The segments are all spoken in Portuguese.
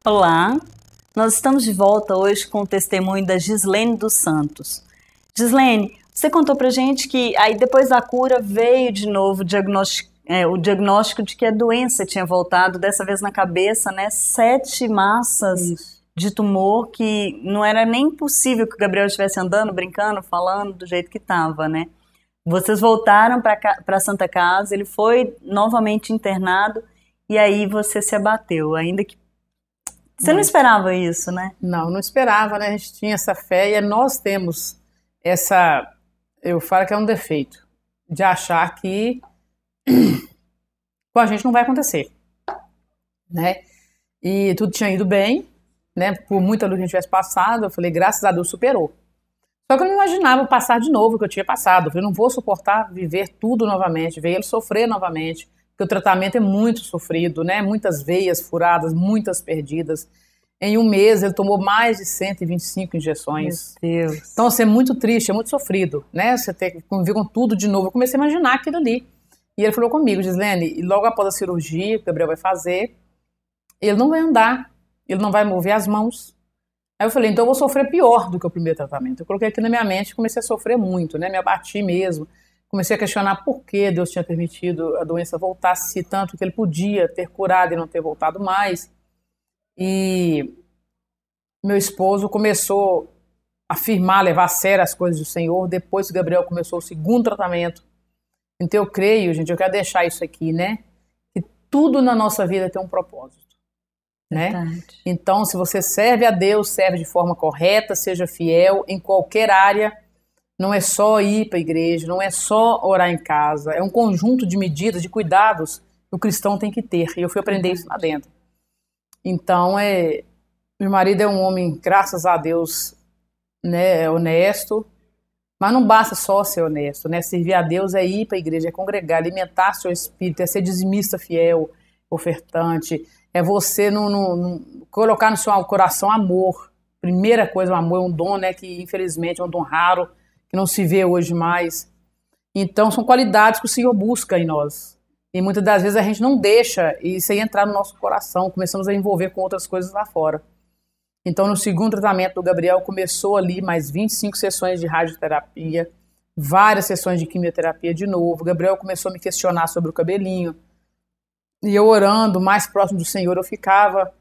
Olá, nós estamos de volta hoje com o testemunho da Gislene dos Santos. Gislene, você contou pra gente que aí depois da cura veio de novo o diagnóstico de que a doença tinha voltado, dessa vez na cabeça, né? 7 massas de tumor, que não era nem possível que o Gabriel estivesse andando, brincando, falando do jeito que estava, né? Vocês voltaram para Santa Casa, ele foi novamente internado e aí você se abateu, ainda que você não esperava isso, né? Não esperava, né? A gente tinha essa fé e nós temos essa, eu falo que é um defeito, de achar que com a gente não vai acontecer, né? E tudo tinha ido bem, né? Por muita luta que a gente tivesse passado, eu falei, graças a Deus superou. Só que eu não imaginava passar de novo o que eu tinha passado. Eu falei, não vou suportar viver tudo novamente, ver ele sofrer novamente. Porque o tratamento é muito sofrido, né? Muitas veias furadas, muitas perdidas. Em um mês ele tomou mais de 125 injeções. Meu Deus. Então, assim, é muito triste, é muito sofrido, né? Você ter que conviver com tudo de novo. Eu comecei a imaginar aquilo ali. E ele falou comigo, Gislene, e logo após a cirurgia que o Gabriel vai fazer, ele não vai andar, ele não vai mover as mãos. Aí eu falei, então eu vou sofrer pior do que o primeiro tratamento. Eu coloquei aqui na minha mente e comecei a sofrer muito, né? Me abati mesmo. Comecei a questionar por que Deus tinha permitido a doença voltar, se tanto que ele podia ter curado e não ter voltado mais. E meu esposo começou a afirmar, levar a sério as coisas do Senhor, depois que Gabriel começou o segundo tratamento. Então eu creio, gente, eu quero deixar isso aqui, né? Que tudo na nossa vida tem um propósito, né? Verdade. Então, se você serve a Deus, serve de forma correta, seja fiel em qualquer área. Não é só ir para a igreja, não é só orar em casa, é um conjunto de medidas, de cuidados que o cristão tem que ter. E eu fui aprender isso lá dentro. Então, meu marido é um homem, graças a Deus, né, é honesto, mas não basta só ser honesto, né? Servir a Deus é ir para a igreja, é congregar, alimentar seu espírito, é ser dizimista fiel, ofertante, é você colocar no seu coração amor. Primeira coisa, o amor é um dom, né, que infelizmente é um dom raro, que não se vê hoje mais. Então, são qualidades que o Senhor busca em nós. E muitas das vezes a gente não deixa isso aí entrar no nosso coração, começamos a envolver com outras coisas lá fora. Então, no segundo tratamento do Gabriel, começou ali mais 25 sessões de radioterapia, várias sessões de quimioterapia de novo. O Gabriel começou a me questionar sobre o cabelinho. E eu orando, mais próximo do Senhor eu ficava.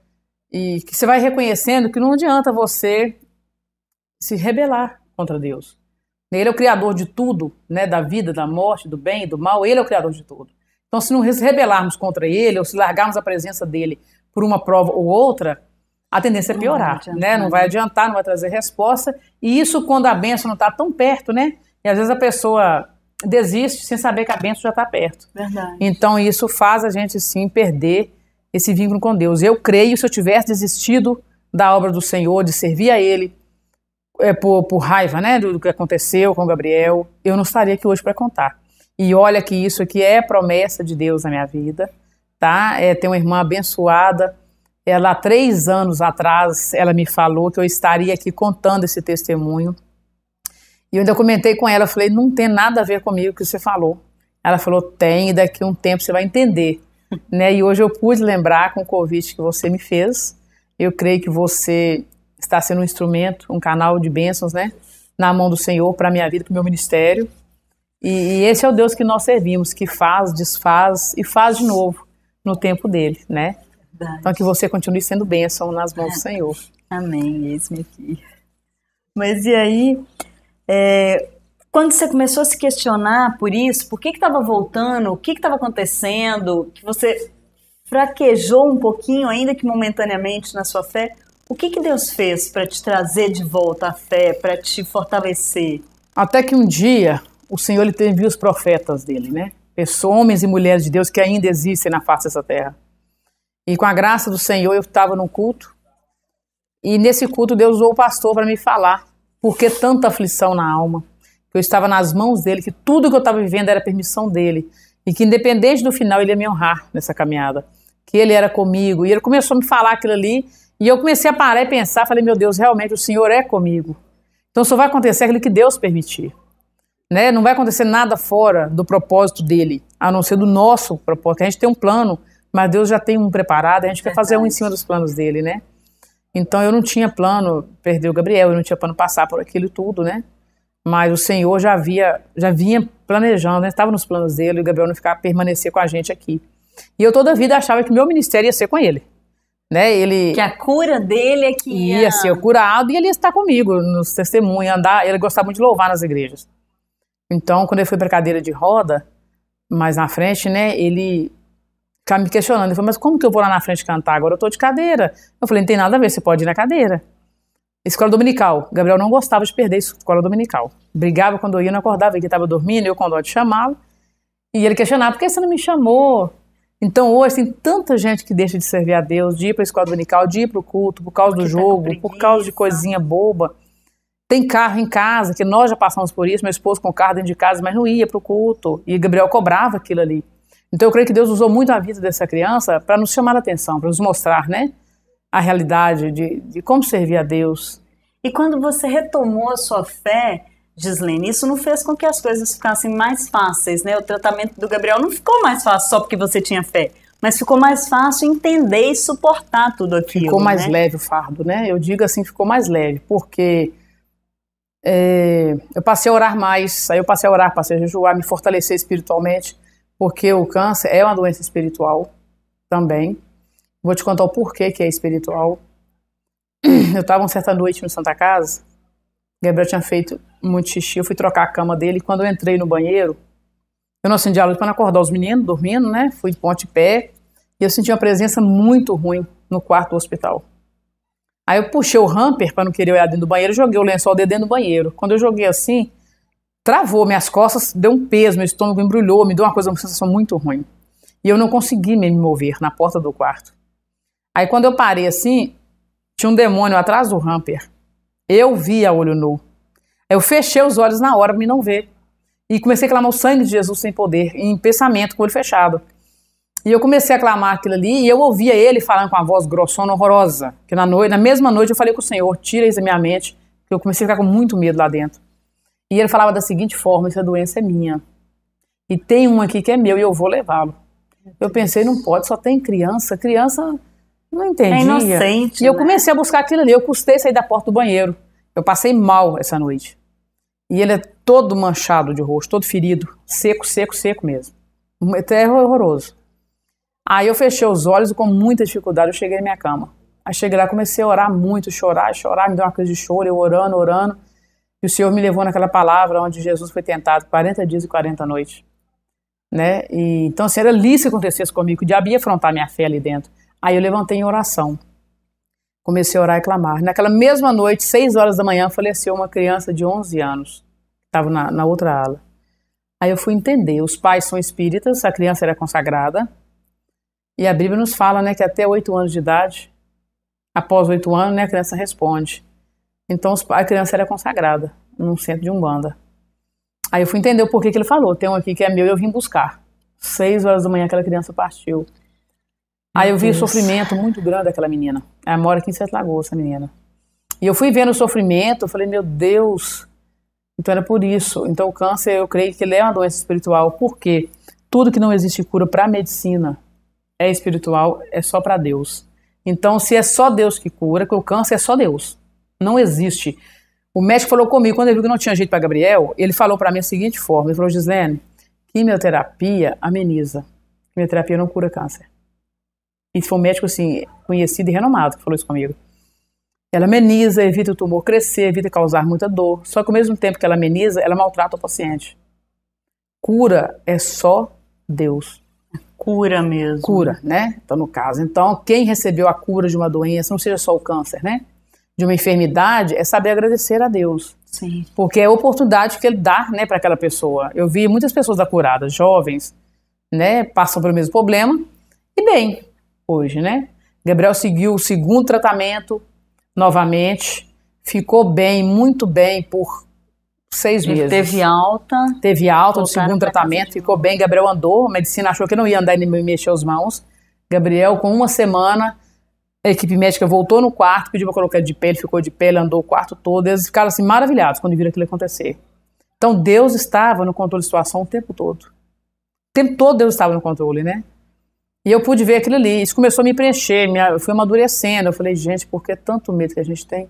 E que você vai reconhecendo que não adianta você se rebelar contra Deus. Ele é o criador de tudo, né, da vida, da morte, do bem e do mal, ele é o criador de tudo. Então, se não rebelarmos contra ele, ou se largarmos a presença dele por uma prova ou outra, a tendência é piorar, né? Não vai adiantar, não vai trazer resposta, e isso quando a bênção não está tão perto, né? E às vezes a pessoa desiste sem saber que a bênção já está perto. Verdade. Então, isso faz a gente, sim, perder esse vínculo com Deus. Eu creio, se eu tivesse desistido da obra do Senhor, de servir a ele, por raiva, né, do que aconteceu com o Gabriel, eu não estaria aqui hoje para contar. E olha que isso aqui é promessa de Deus na minha vida, tá? Tem uma irmã abençoada, ela há 3 anos atrás, ela me falou que eu estaria aqui contando esse testemunho. E eu ainda comentei com ela, falei, não tem nada a ver comigo o que você falou. Ela falou, tem, e daqui a um tempo você vai entender. Né? E hoje eu pude lembrar com o convite que você me fez. Eu creio que você está sendo um instrumento, um canal de bênçãos, né, na mão do Senhor para a minha vida, para o meu ministério. E esse é o Deus que nós servimos, que faz, desfaz e faz de novo no tempo dele, né? Verdade. Então que você continue sendo bênção nas mãos do Senhor. Amém, eis-me aqui. Mas e aí, quando você começou a se questionar por isso, por que estava voltando, o que estava acontecendo, que você fraquejou um pouquinho, ainda que momentaneamente, na sua fé, o que Deus fez para te trazer de volta a fé, para te fortalecer? Até que um dia o Senhor ele enviou os profetas dele, né? Homens e mulheres de Deus que ainda existem na face dessa terra. E com a graça do Senhor eu estava num culto e nesse culto Deus usou o pastor para me falar por que tanta aflição na alma, que eu estava nas mãos dele, que tudo que eu estava vivendo era permissão dele e que independente do final ele ia me honrar nessa caminhada, que ele era comigo. E ele começou a me falar aquilo ali. E eu comecei a parar e pensar, falei, meu Deus, realmente o Senhor é comigo. Então só vai acontecer aquilo que Deus permitir. Né? Não vai acontecer nada fora do propósito dele, a não ser do nosso propósito. A gente tem um plano, mas Deus já tem um preparado, a gente quer fazer um em cima dos planos dele, né? Então eu não tinha plano perder o Gabriel, eu não tinha plano passar por aquilo e tudo, né? Mas o Senhor já vinha planejando, né? Estava nos planos dele, e o Gabriel não ficar permanecer com a gente aqui. E eu toda a vida achava que meu ministério ia ser com ele, né? Que a cura dele é que ia ser curado e ele ia estar comigo nos testemunhos, andar. Ele gostava muito de louvar nas igrejas. Então, quando ele foi para a cadeira de roda, mais na frente, né? Ele ficava me questionando. Ele falou, mas como que eu vou lá na frente cantar? Agora eu tô de cadeira. Eu falei, não tem nada a ver, você pode ir na cadeira. Escola dominical. Gabriel não gostava de perder a escola dominical. Brigava quando eu ia, não acordava, ele estava dormindo, eu com dó de chamá-lo. E ele questionava, por que você não me chamou? Então hoje tem tanta gente que deixa de servir a Deus, de ir para a escola dominical, de ir para o culto, por causa do jogo, por causa de coisinha boba. Tem carro em casa, que nós já passamos por isso, meu esposo com carro dentro de casa, mas não ia para o culto. E Gabriel cobrava aquilo ali. Então eu creio que Deus usou muito a vida dessa criança para nos chamar a atenção, para nos mostrar, né, a realidade de como servir a Deus. E quando você retomou a sua fé, Gislene, isso não fez com que as coisas ficassem mais fáceis, né? O tratamento do Gabriel não ficou mais fácil só porque você tinha fé, mas ficou mais fácil entender e suportar tudo aquilo. Ficou mais leve o fardo, né? Eu digo assim, ficou mais leve, porque eu passei a orar mais, aí eu passei a orar, passei a jejuar, me fortalecer espiritualmente, porque o câncer é uma doença espiritual também. Vou te contar o porquê que é espiritual. Eu estava uma certa noite no Santa Casa, Gabriel tinha feito muito xixi, eu fui trocar a cama dele, e quando eu entrei no banheiro, eu não acendi a luz para não acordar os meninos dormindo, né? Fui de ponte de pé, e eu senti uma presença muito ruim no quarto do hospital. Aí eu puxei o hamper para não querer olhar dentro do banheiro, joguei o lençol dentro do banheiro. Quando eu joguei assim, travou minhas costas, deu um peso, meu estômago embrulhou, me deu uma sensação muito ruim. E eu não consegui me mover na porta do quarto. Aí quando eu parei assim, tinha um demônio atrás do hamper. Eu vi a olho nu. Eu fechei os olhos na hora para me não ver. E comecei a clamar o sangue de Jesus sem poder, em pensamento, com o olho fechado. E eu comecei a clamar aquilo ali, e eu ouvia ele falando com uma voz grossona, horrorosa. Que na mesma noite eu falei com o Senhor, tira isso da minha mente, porque eu comecei a ficar com muito medo lá dentro. E ele falava da seguinte forma, essa doença é minha. E tem um aqui que é meu e eu vou levá-lo. Eu pensei, não pode, só tem criança. Criança não entendia. É inocente, e eu comecei a buscar aquilo ali, eu custei sair da porta do banheiro. Eu passei mal essa noite. E ele é todo manchado de rosto, todo ferido, seco, seco, seco mesmo. Até horroroso. Aí eu fechei os olhos e com muita dificuldade eu cheguei na minha cama. Aí cheguei lá, comecei a orar muito, chorar, me deu uma crise de choro, eu orando, orando. E o Senhor me levou naquela palavra onde Jesus foi tentado 40 dias e 40 noites. Né? E, então, se era ali que acontecesse comigo, o diabo ia afrontar minha fé ali dentro. Aí eu levantei em oração. Comecei a orar e clamar. Naquela mesma noite, 6 horas da manhã, faleceu uma criança de 11 anos. Estava na outra ala. Aí eu fui entender. Os pais são espíritas, a criança era consagrada. E a Bíblia nos fala, né, que até 8 anos de idade, após 8 anos, né, a criança responde. Então a criança era consagrada num centro de Umbanda. Aí eu fui entender o porquê que ele falou. Tem um aqui que é meu e eu vim buscar. 6 horas da manhã aquela criança partiu. Aí eu vi o sofrimento muito grande daquela menina. Ela mora aqui em Sete Lagoas, essa menina. E eu fui vendo o sofrimento, eu falei, meu Deus, então era por isso. Então o câncer, eu creio que ele é uma doença espiritual. Por quê? Tudo que não existe cura para a medicina é espiritual, é só para Deus. Então se é só Deus que cura, que o câncer é só Deus. Não existe. O médico falou comigo, quando ele viu que não tinha jeito para Gabriel, ele falou para mim a seguinte forma, ele falou, Gislene, quimioterapia ameniza. Quimioterapia não cura câncer. E foi um médico, assim, conhecido e renomado que falou isso comigo. Ela ameniza, evita o tumor crescer, evita causar muita dor. Só que ao mesmo tempo que ela ameniza, ela maltrata o paciente. Cura é só Deus. Cura mesmo. Cura, né? Então, no caso. Então, quem recebeu a cura de uma doença, não seja só o câncer, né? De uma enfermidade, é saber agradecer a Deus. Sim. Porque é a oportunidade que ele dá, né, para aquela pessoa. Eu vi muitas pessoas da curada, jovens, né, passam pelo mesmo problema e bem, hoje, né? Gabriel seguiu o segundo tratamento novamente, ficou bem, muito bem por 6 meses. Teve alta. Teve alta do segundo tratamento, ficou bem. Gabriel andou, a medicina achou que não ia andar e nem mexer as mãos. Gabriel, com 1 semana, a equipe médica voltou no quarto, pediu para colocar ele de pé, ele ficou de pé, ele andou o quarto todo. Eles ficaram assim maravilhados quando viram aquilo acontecer. Então Deus estava no controle da situação o tempo todo. O tempo todo Deus estava no controle, né? E eu pude ver aquilo ali, isso começou a me preencher, eu fui amadurecendo. Eu falei, gente, por que tanto medo que a gente tem?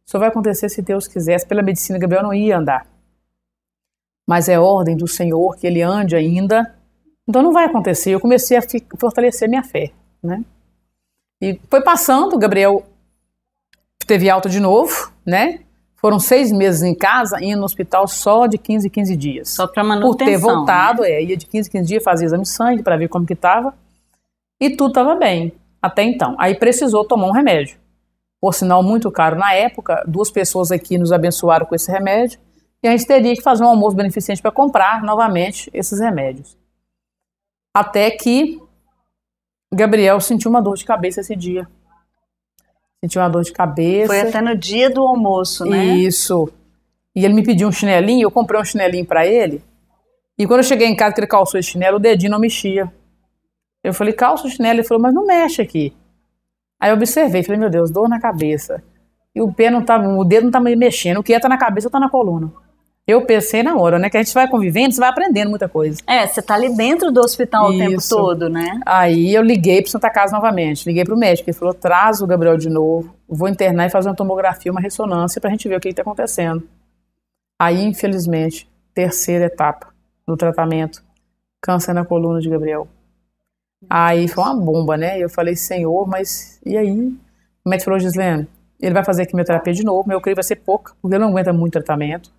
Só vai acontecer se Deus quisesse. Pela medicina, Gabriel não ia andar. Mas é ordem do Senhor que ele ande ainda. Então não vai acontecer. Eu comecei a fortalecer minha fé, né? E foi passando, Gabriel teve alta de novo, né? Foram 6 meses em casa, indo no hospital só de 15 em 15 dias. Só para manutenção. Por ter voltado, né? Ia de 15 em 15 dias, fazia exame de sangue para ver como que estava. E tudo estava bem, até então. Aí precisou tomar um remédio. Por sinal, muito caro na época. 2 pessoas aqui nos abençoaram com esse remédio. E a gente teria que fazer um almoço beneficente para comprar novamente esses remédios. Até que Gabriel sentiu uma dor de cabeça esse dia. Sentiu uma dor de cabeça. Foi até no dia do almoço, né? Isso. E ele me pediu um chinelinho, eu comprei um chinelinho para ele. E quando eu cheguei em casa que ele calçou esse chinelo, o dedinho não mexia. Eu falei, calça o chinelo. Ele falou, mas não mexe aqui. Aí eu observei, falei, meu Deus, dor na cabeça. E o dedo não tá mexendo. O que tá na cabeça ou tá na coluna? Eu pensei na hora, né? Que a gente vai convivendo, você vai aprendendo muita coisa. Você tá ali dentro do hospital o tempo todo, né? Aí eu liguei pro Santa Casa novamente, liguei pro médico, ele falou, traz o Gabriel de novo, vou internar e fazer uma tomografia, uma ressonância pra gente ver o que tá acontecendo. Aí, infelizmente, 3ª etapa do tratamento, câncer na coluna de Gabriel. Aí foi uma bomba, né? Eu falei, Senhor, mas e aí? O médico falou, Gislene, ele vai fazer quimioterapia de novo, meu creio vai ser pouca, porque ele não aguenta muito tratamento.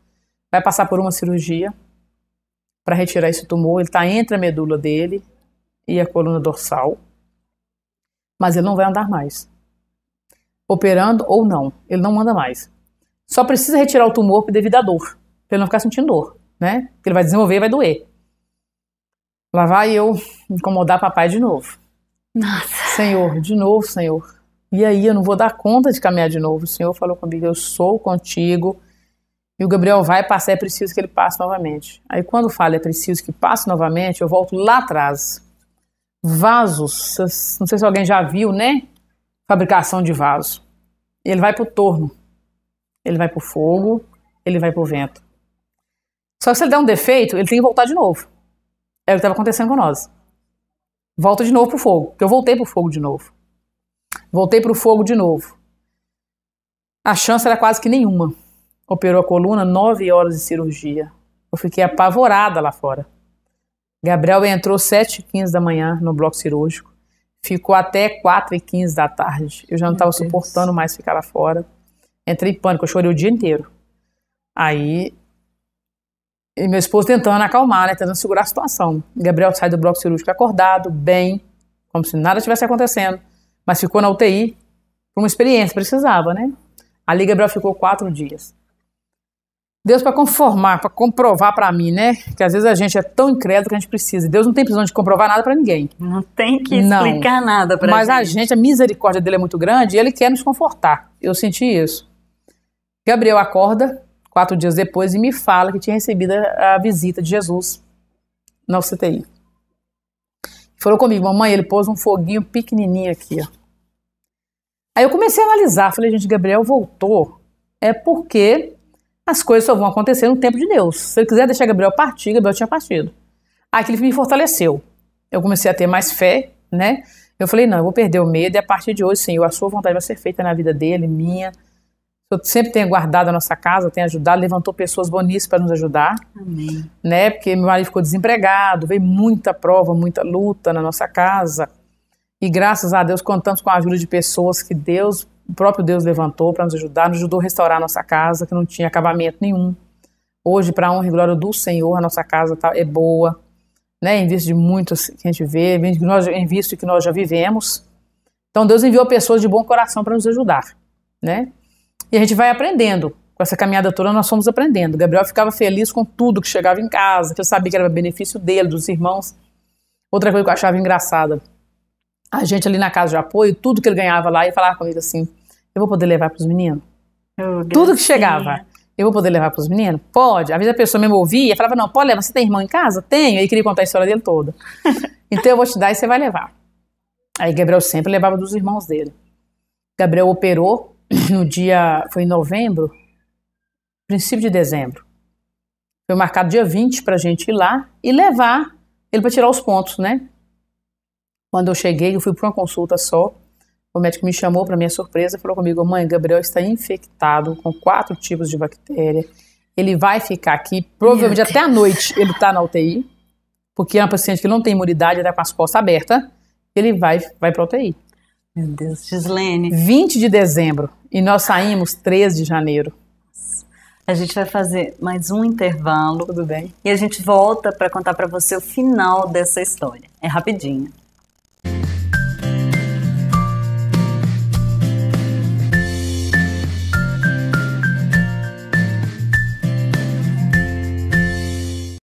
Vai passar por uma cirurgia para retirar esse tumor. Ele está entre a medula dele e a coluna dorsal. Mas ele não vai andar mais. Operando ou não, ele não anda mais. Só precisa retirar o tumor devido à dor, para ele não ficar sentindo dor, né? Porque ele vai desenvolver e vai doer. Lá vai eu incomodar papai de novo. Nossa. Senhor, de novo, Senhor. E aí eu não vou dar conta de caminhar de novo. O Senhor falou comigo, eu sou contigo. E o Gabriel vai passar, é preciso que ele passe novamente. Aí quando fala é preciso que passe novamente, eu volto lá atrás. Vasos, não sei se alguém já viu, né? Fabricação de vaso. Ele vai pro torno, ele vai pro fogo, ele vai pro vento. Só que se ele der um defeito, ele tem que voltar de novo. É o que estava acontecendo com nós. Volta de novo pro fogo, porque eu voltei pro fogo de novo. Voltei pro fogo de novo. A chance era quase que nenhuma. Operou a coluna, 9 horas de cirurgia. Eu fiquei apavorada lá fora. Gabriel entrou 7h15 da manhã no bloco cirúrgico. Ficou até 4h15 da tarde. Eu já não estava suportando mais ficar lá fora. Entrei em pânico, eu chorei o dia inteiro. Aí, e meu esposo tentando acalmar, né, tentando segurar a situação. Gabriel sai do bloco cirúrgico acordado, bem, como se nada tivesse acontecendo. Mas ficou na UTI por uma experiência, precisava, né? Ali Gabriel ficou 4 dias. Deus para conformar, para comprovar para mim, né? Que às vezes a gente é tão incrédulo que a gente precisa. Deus não tem precisão de comprovar nada para ninguém. Não tem que explicar nada para gente. Mas a misericórdia dele é muito grande e ele quer nos confortar. Eu senti isso. Gabriel acorda 4 dias depois e me fala que tinha recebido a visita de Jesus na UCTI. Falou comigo, mamãe, ele pôs um foguinho pequenininho aqui, ó. Aí eu comecei a analisar, falei, gente, Gabriel voltou, é porque as coisas só vão acontecer no tempo de Deus. Se ele quiser deixar Gabriel partir, Gabriel tinha partido. Aí aquilo me fortaleceu. Eu comecei a ter mais fé, né? Eu falei, não, eu vou perder o medo e a partir de hoje, Senhor, a sua vontade vai ser feita na vida dele, minha. Eu sempre tenho guardado a nossa casa, tenho ajudado, levantou pessoas boníssimas para nos ajudar. Amém. Né? Porque meu marido ficou desempregado, veio muita prova, muita luta na nossa casa. E graças a Deus contamos com a ajuda de pessoas que Deus, o próprio Deus levantou para nos ajudou a restaurar a nossa casa, que não tinha acabamento nenhum. Hoje, para a honra e glória do Senhor, a nossa casa é boa, né? Em vista de muitos que a gente vê, em vista que nós já vivemos. Então Deus enviou pessoas de bom coração para nos ajudar, né? E a gente vai aprendendo. Com essa caminhada toda nós fomos aprendendo. Gabriel ficava feliz com tudo que chegava em casa, que eu sabia que era benefício dele, dos irmãos. Outra coisa que eu achava engraçada, a gente ali na casa de apoio, tudo que ele ganhava lá, ia falar comigo assim, eu vou poder levar para os meninos? Tudo que chegava, eu vou poder levar para os meninos? Pode. Às vezes a pessoa mesmo ouvia e falava, não, pode levar, você tem irmão em casa? Tenho. Aí queria contar a história dele toda. Então eu vou te dar e você vai levar. Aí Gabriel sempre levava dos irmãos dele. Gabriel operou no dia, foi em novembro, princípio de dezembro. Foi marcado dia 20 pra gente ir lá e levar ele para tirar os pontos, né? Quando eu cheguei, eu fui para uma consulta só. O médico me chamou, para minha surpresa, falou comigo: mãe, Gabriel está infectado com 4 tipos de bactéria. Ele vai ficar aqui, provavelmente até a noite ele está na UTI, porque é uma paciente que não tem imunidade, está com as costas abertas, ele vai para a UTI. Meu Deus, Gislene. 20 de dezembro, e nós saímos 13 de janeiro. A gente vai fazer mais um intervalo. Tudo bem. E a gente volta para contar para você o final dessa história. É rapidinho.